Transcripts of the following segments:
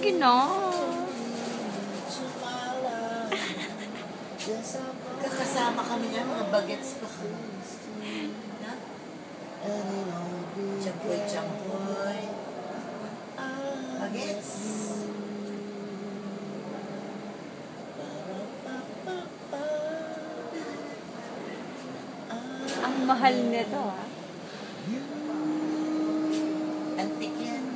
Sige na. Kakasama kami nga, mga bagets pa kami. Champoy, champoy. Bagets. Ang mahal nito, ah. Antik yan.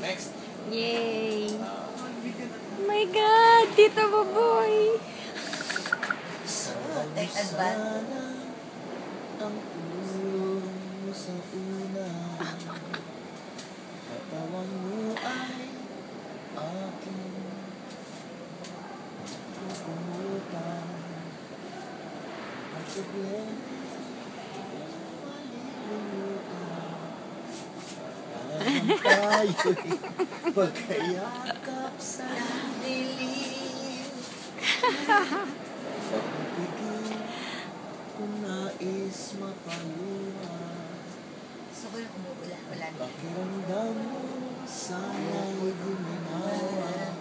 Next. Yay! Oh my God! Tito Boboy! Take advantage. Ang ulo mo sa una, katawan mo ay aking pupumutan. Ang problema, malilimutan. Parang tayo'y magkayakap sa Dilim. pagpipigil kung nais mapaluha. Gusto ko yung umuulan. Pakiramdam mo sana'y guminawa.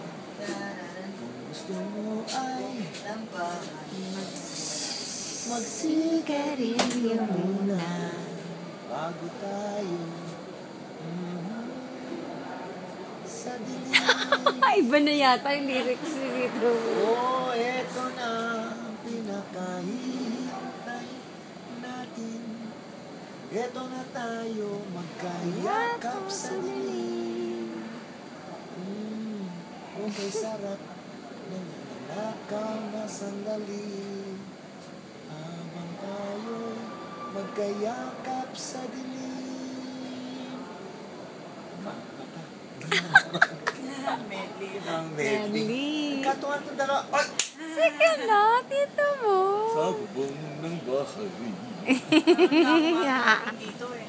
Kung gusto mo ay magsigarilyo muna bago tayo sa dilim. Iba na yata yung lyrics ni Tito. Oh, eto na ang pinakahihintay natin. Eto na tayo magkayakap sa dilim. Okay, sarap ng nanakaw na sandali. Habang tayo magkayakap sa dilim. Medley. Ang Medley. Katuan ko dalawa. Ay! Sige na, Tito mo. Sa bubong ng bahay. Dito eh.